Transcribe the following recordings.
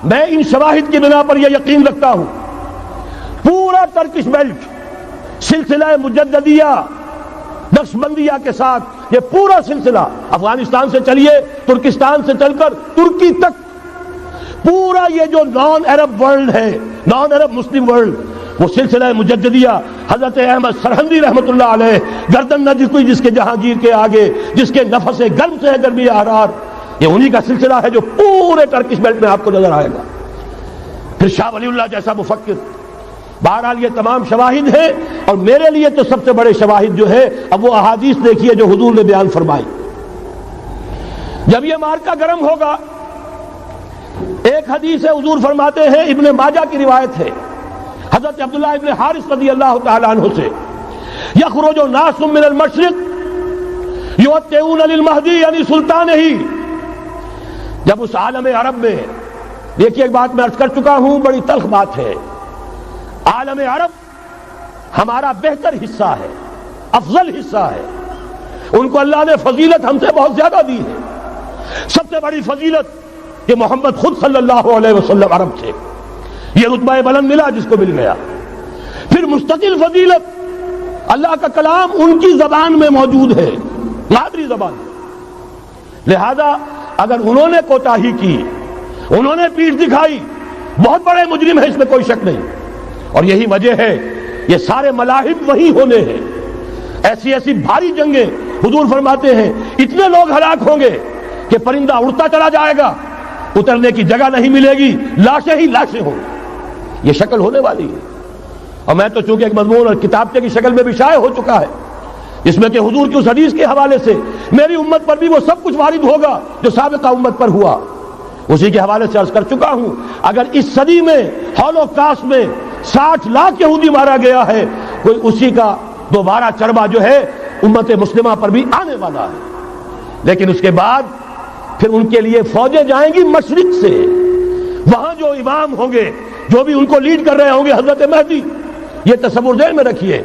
میں ان شواہد کی بنا پر یہ یقین رکھتا ہوں پورا ٹرکش بیلٹ سلسلہ مجددیہ نقشبندیہ کے ساتھ یہ پورا سلسلہ افغانستان سے چلیے ترکستان سے چل کر ترکی تک پورا یہ جو نان عرب ورلڈ ہے نان عرب مسلم ورلڈ وہ سلسلہ مجددیہ حضرت احمد سرہندی رحمت اللہ علیہ گردن نہ جھکی جس کے جہانگیر کے آگے جس کے نفس گرم سے ہے گرمی احرار یہ انہی کا سلسلہ ہے جو پورے ٹرکش بیلٹ میں آپ کو نظر آئے گا. پھر شاہ ولی اللہ جیسا مفکر. بہرحال یہ تمام شواہد ہیں اور میرے لیے تو سب سے بڑے شواہد جو ہے اب وہ احادیث دیکھیے جو حضور نے بیان فرمائی. جب یہ مارکا گرم ہوگا ایک حدیث ہے حضور فرماتے ہیں ابن ماجہ کی روایت ہے حضرت عبداللہ ابن حارث رضی اللہ تعالی عنہ سے یخرج ناس من المشرق یؤتون للمہدی یعنی سلطان ہی. جب اس عالم عرب میں دیکھیے ایک بات میں عرض کر چکا ہوں بڑی تلخ بات ہے عالم عرب ہمارا بہتر حصہ ہے افضل حصہ ہے ان کو اللہ نے فضیلت ہم سے بہت زیادہ دی ہے. سب سے بڑی فضیلت کہ محمد خود صلی اللہ علیہ وسلم عرب تھے یہ رتبہ بلند ملا جس کو مل گیا. پھر مستقل فضیلت اللہ کا کلام ان کی زبان میں موجود ہے مادری زبان. لہذا اگر انہوں نے کوتاہی کی انہوں نے پیٹھ دکھائی بہت بڑے مجرم ہیں اس میں کوئی شک نہیں. اور یہی وجہ ہے یہ سارے ملاحم وہی ہونے ہیں ایسی ایسی بھاری جنگیں حضور فرماتے ہیں اتنے لوگ ہلاک ہوں گے کہ پرندہ اڑتا چلا جائے گا اترنے کی جگہ نہیں ملے گی لاشیں ہی لاشیں ہوں گی. یہ شکل ہونے والی ہے اور میں تو چونکہ ایک مضمون اور کتابچے کی شکل میں بھی شائع ہو چکا ہے اس میں کہ حضور کی اس حدیث کے حوالے سے میری امت پر بھی وہ سب کچھ وارد ہوگا جو سابقہ امت پر ہوا اسی کے حوالے سے عرض کر چکا ہوں. اگر اس صدی میں ہولوکاسٹ میں 60 لاکھ یہودی مارا گیا ہے کوئی اسی کا دوبارہ چربا جو ہے امت مسلمہ پر بھی آنے والا ہے. لیکن اس کے بعد پھر ان کے لیے فوجیں جائیں گی مشرق سے وہاں جو امام ہوں گے جو بھی ان کو لیڈ کر رہے ہوں گے حضرت مہدی. یہ تصور ذہن میں رکھیے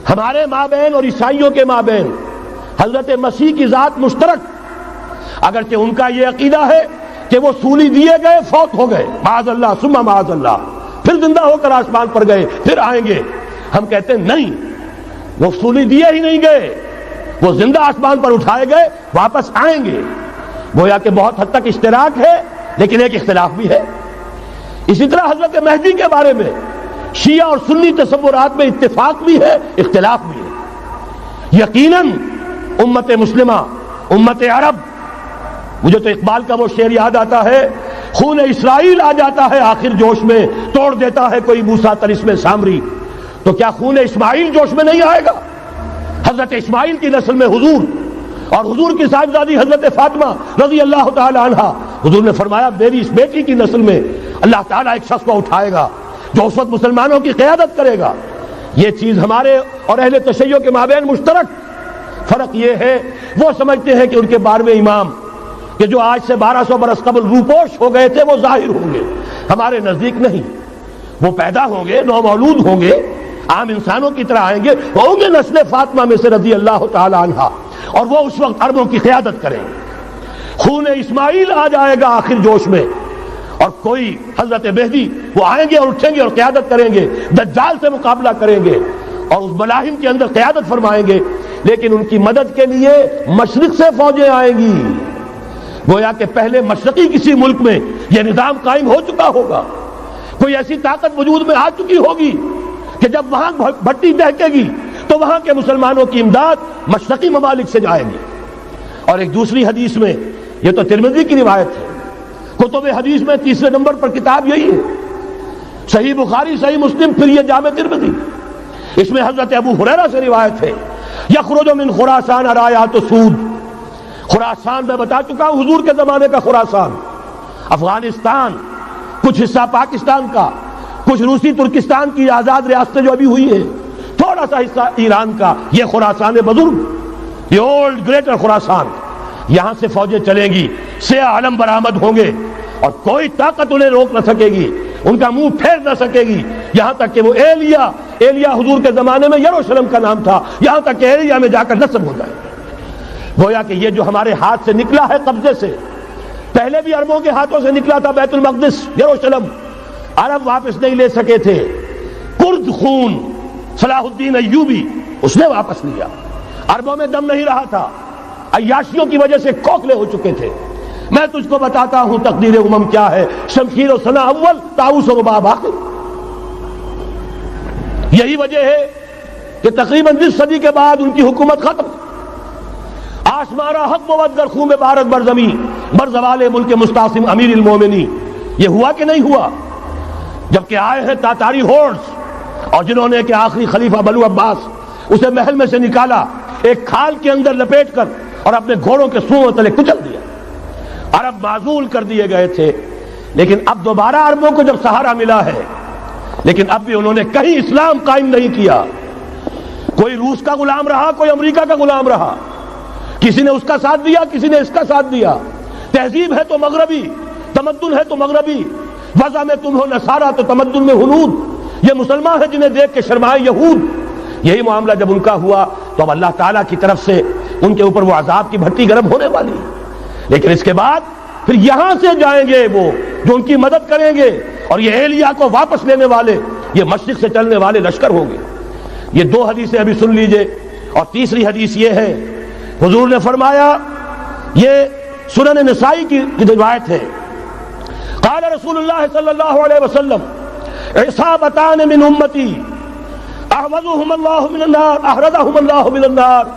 ہمارے مابین اور عیسائیوں کے مابین حضرت مسیح کی ذات مشترک اگرچہ ان کا یہ عقیدہ ہے کہ وہ سولی دیے گئے فوت ہو گئے معاذ اللہ ثم معاذ اللہ پھر زندہ ہو کر آسمان پر گئے پھر آئیں گے. ہم کہتے ہیں نہیں وہ سولی دیے ہی نہیں گئے وہ زندہ آسمان پر اٹھائے گئے واپس آئیں گے. گویا کہ بہت حد تک اشتراک ہے لیکن ایک اختلاف بھی ہے. اسی طرح حضرت مہدی کے بارے میں شیعہ اور سنی تصورات میں اتفاق بھی ہے اختلاف بھی ہے. یقیناً امت مسلمہ امت عرب مجھے تو اقبال کا وہ شعر یاد آتا ہے خون اسرائیل آ جاتا ہے آخر جوش میں توڑ دیتا ہے کوئی موسیٰ طلسم سامری. تو کیا خون اسماعیل جوش میں نہیں آئے گا؟ حضرت اسماعیل کی نسل میں حضور اور حضور کی صاحبزادی حضرت فاطمہ رضی اللہ تعالی عنہا حضور نے فرمایا میری اس بیٹی کی نسل میں اللہ تعالیٰ ایک شخص کو اٹھائے گا جو اس وقت مسلمانوں کی قیادت کرے گا. یہ چیز ہمارے اور اہل تشیع کے مابین مشترک. فرق یہ ہے وہ سمجھتے ہیں کہ ان کے 12ویں امام کہ جو آج سے 1200 برس قبل روپوش ہو گئے تھے وہ ظاہر ہوں گے. ہمارے نزدیک نہیں وہ پیدا ہوں گے نو مولود ہوں گے عام انسانوں کی طرح آئیں گے ہوں گے نسل فاطمہ میں سے رضی اللہ تعالی عنہا اور وہ اس وقت عربوں کی قیادت کریں گے. خون اسماعیل آ جائے گا آخر جوش میں اور کوئی حضرت مہدی وہ آئیں گے اور اٹھیں گے اور قیادت کریں گے دجال سے مقابلہ کریں گے اور اس ملاحم کے اندر قیادت فرمائیں گے. لیکن ان کی مدد کے لیے مشرق سے فوجیں آئیں گی. گویا کہ پہلے مشرقی کسی ملک میں یہ نظام قائم ہو چکا ہوگا کوئی ایسی طاقت وجود میں آ چکی ہوگی کہ جب وہاں بھٹی دہکے گی تو وہاں کے مسلمانوں کی امداد مشرقی ممالک سے جائے گی. اور ایک دوسری حدیث میں یہ تو ترمذی کی روایت ہے کتب حدیث میں 3 نمبر پر کتاب یہی ہے صحیح بخاری صحیح مسلم پھر یہ جامع ترمذی. اس میں حضرت ابو ہریرہ سے روایت ہے یخرج من خراسان رایات سود. خراسان میں بتا چکا ہوں حضور کے زمانے کا خراسان افغانستان کچھ حصہ پاکستان کا کچھ روسی ترکستان کی آزاد ریاستیں جو ابھی ہوئی ہیں تھوڑا سا حصہ ایران کا یہ خراسان بزرگ یہ اولڈ گریٹر خراسان. یہاں سے فوجیں چلیں گی سیاہ علم برآمد ہوں گے اور کوئی طاقت انہیں روک نہ سکے گی ان کا منہ پھیر نہ سکے گی یہاں تک کہ وہ ایلیا حضور کے زمانے میں یروشلم کا نام تھا یہاں تک کہ ایلیا میں جا کر نصب ہو جائے. گویا کہ یہ جو ہمارے ہاتھ سے نکلا ہے قبضے سے پہلے بھی عربوں کے ہاتھوں سے نکلا تھا بیت المقدس یروشلم، عرب واپس نہیں لے سکے تھے۔ کرد خون صلاح الدین ایوبی اس نے واپس لیا، عربوں میں دم نہیں رہا تھا، عیاشیوں کی وجہ سے کھوکھلے ہو چکے تھے۔ میں تجھ کو بتاتا ہوں تقدیر امم کیا ہے، شمشیر و ثنا اول، طاؤس و رباب آخر۔ یہی وجہ ہے کہ تقریباً 20 صدی کے بعد ان کی حکومت ختم۔ آشمارا حق بود گر خون بارت بر زمین بر زوال ملک مستعصم امیر المومنین۔ یہ ہوا کہ نہیں ہوا؟ جبکہ آئے ہیں تاتاری ہورس، اور جنہوں نے کہ آخری خلیفہ بنو عباس اسے محل میں سے نکالا، ایک کھال کے اندر لپیٹ کر اور اپنے گھوڑوں کے سوؤں تلے کچل دیا۔ عرب معزول کر دیے گئے تھے، لیکن اب دوبارہ عربوں کو جب سہارا ملا ہے، لیکن اب بھی انہوں نے کہیں اسلام قائم نہیں کیا۔ کوئی روس کا غلام رہا، کوئی امریکہ کا غلام رہا، کسی نے اس کا ساتھ دیا، کسی نے اس کا ساتھ دیا۔ تہذیب ہے تو مغربی، تمدن ہے تو مغربی، وضع میں تم ہو نصارہ تو تمدن میں ہنود۔ یہ مسلمان ہیں جنہیں دیکھ کے شرمائے یہود۔ یہی معاملہ جب ان کا ہوا تو اب اللہ تعالیٰ کی طرف سے ان کے اوپر وہ عذاب کی بھٹی گرم ہونے والی ہے۔ لیکن اس کے بعد پھر یہاں سے جائیں گے وہ جو ان کی مدد کریں گے، اور یہ ایلیا کو واپس لینے والے، یہ مشرق سے چلنے والے لشکر ہوں گے۔ یہ 2 حدیثیں ابھی سن لیجئے، اور تیسری حدیث یہ ہے، حضور نے فرمایا، یہ سنن نسائی کی روایت ہے، قال رسول اللہ صلی اللہ علیہ وسلم عصابتان من امتی احوذهم اللہ من النار احرزهم اللہ من النار۔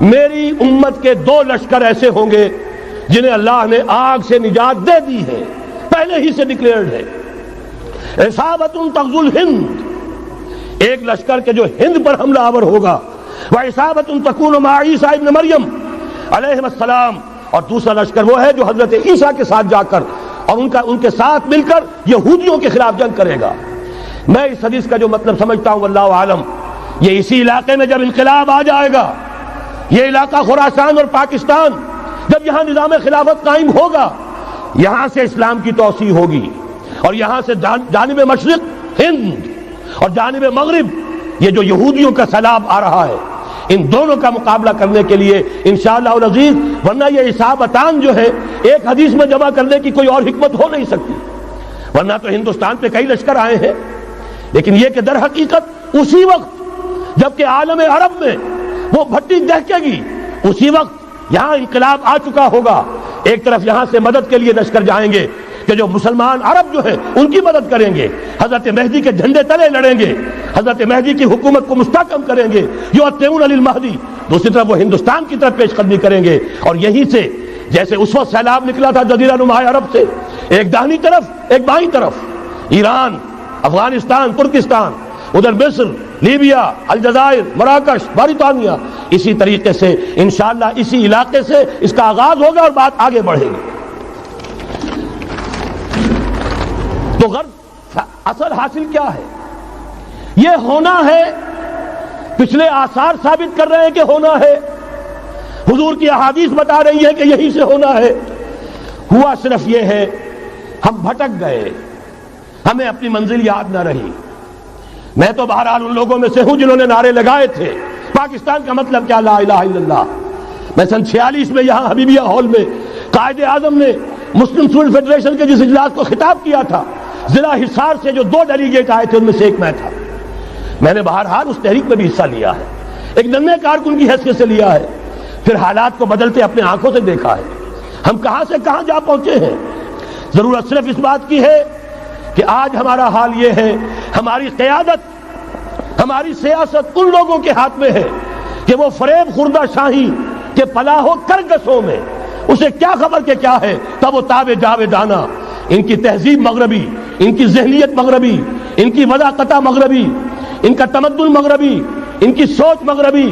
میری امت کے 2 لشکر ایسے ہوں گے جنہیں اللہ نے آگ سے نجات دے دی ہے، پہلے ہی سے ڈکلیئرڈ ہے۔ عصابت تغزو الہند، ایک لشکر کے جو ہند پر حملہ آور ہوگا، وعصابت تکون مع عیسیٰ ابن مریم علیہ السلام، اور دوسرا لشکر وہ ہے جو حضرت عیسیٰ کے ساتھ جا کر اور ان کے ساتھ مل کر یہودیوں کے خلاف جنگ کرے گا۔ میں اس حدیث کا جو مطلب سمجھتا ہوں واللہ عالم، یہ اسی علاقے میں جب انقلاب آ جائے گا، یہ علاقہ خراسان اور پاکستان، جب یہاں نظام خلافت قائم ہوگا، یہاں سے اسلام کی توسیع ہوگی، اور یہاں سے جانب مشرق ہند اور جانب مغرب یہ جو یہودیوں کا سیلاب آ رہا ہے، ان دونوں کا مقابلہ کرنے کے لیے انشاءاللہ العزیز، ورنہ یہ عصابتان جو ہے ایک حدیث میں جمع کرنے کی کوئی اور حکمت ہو نہیں سکتی، ورنہ تو ہندوستان پہ کئی لشکر آئے ہیں، لیکن یہ کہ در حقیقت اسی وقت جبکہ عالم عرب میں وہ بھٹی دہکے گی، اسی وقت یہاں انقلاب آ چکا ہوگا۔ ایک طرف یہاں سے مدد کے لیے لشکر جائیں گے کہ جو مسلمان عرب جو ہیں ان کی مدد کریں گے، حضرت مہدی کے جھنڈے تلے لڑیں گے، حضرت مہدی کی حکومت کو مستحکم کریں گے، یؤتون للمہدی۔ دوسری طرف وہ ہندوستان کی طرف پیش قدمی کریں گے، اور یہیں سے جیسے اس وقت سیلاب نکلا تھا جزیرہ نما عرب سے، ایک داہنی طرف ایک بائیں طرف، ایران، افغانستان، ترکستان، ادھر مصر، لیبیا، الجزائر، مراکش، باریطانیہ، اسی طریقے سے انشاءاللہ اسی علاقے سے اس کا آغاز ہوگا اور بات آگے بڑھے گی۔ تو غرض اصل حاصل کیا ہے؟ یہ ہونا ہے، پچھلے آثار ثابت کر رہے ہیں کہ ہونا ہے، حضور کی احادیث بتا رہی ہے کہ یہی سے ہونا ہے۔ ہوا صرف یہ ہے ہم بھٹک گئے، ہمیں اپنی منزل یاد نہ رہی۔ میں تو بہرحال ان لوگوں میں سے ہوں جنہوں نے نعرے لگائے تھے پاکستان کا مطلب کیا، لا الہ الا اللہ۔ میں سن 46 میں یہاں حبیبیہ ہال میں قائد اعظم نے مسلم اسٹوڈنٹ فیڈریشن کے جس اجلاس کو خطاب کیا تھا، ضلع حصار سے جو 2 ڈیلیگیٹ آئے تھے ان میں سے ایک میں تھا۔ میں نے بہرحال اس تحریک میں بھی حصہ لیا ہے، ایک ننھے کارکن کی حیثیت سے لیا ہے، پھر حالات کو بدلتے اپنے آنکھوں سے دیکھا ہے، ہم کہاں سے کہاں جا پہنچے ہیں۔ ضرورت صرف اس بات کی ہے کہ آج ہمارا حال یہ ہے، ہماری قیادت، ہماری سیاست ان لوگوں کے ہاتھ میں ہے کہ وہ فریب خوردہ شاہی کے پلاح و کرگسوں میں اسے کیا خبر کہ کیا ہے، تب وہ تاب جاویدانہ، ان کی تہذیب مغربی، ان کی ذہنیت مغربی، ان کی وضاقتہ مغربی، ان کا تمدن مغربی، ان کی سوچ مغربی،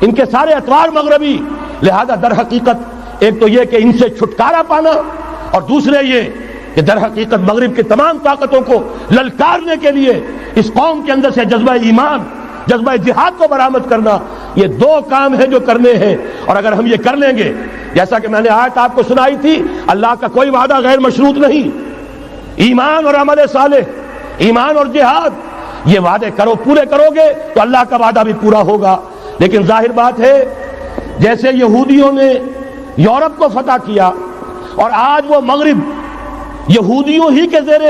ان کے سارے اطوار مغربی۔ لہذا در حقیقت ایک تو یہ کہ ان سے چھٹکارا پانا، اور دوسرے یہ کہ در حقیقت مغرب کی تمام طاقتوں کو للکارنے کے لیے اس قوم کے اندر سے جذبہ ایمان، جذبہ جہاد کو برآمد کرنا، یہ 2 کام ہیں جو کرنے ہیں۔ اور اگر ہم یہ کر لیں گے، جیسا کہ میں نے آیت آپ کو سنائی تھی، اللہ کا کوئی وعدہ غیر مشروط نہیں، ایمان اور عمل صالح، ایمان اور جہاد، یہ وعدے پورے کرو گے تو اللہ کا وعدہ بھی پورا ہوگا۔ لیکن ظاہر بات ہے جیسے یہودیوں نے یورپ کو فتح کیا، اور آج وہ مغرب یہودیوں ہی کے زیر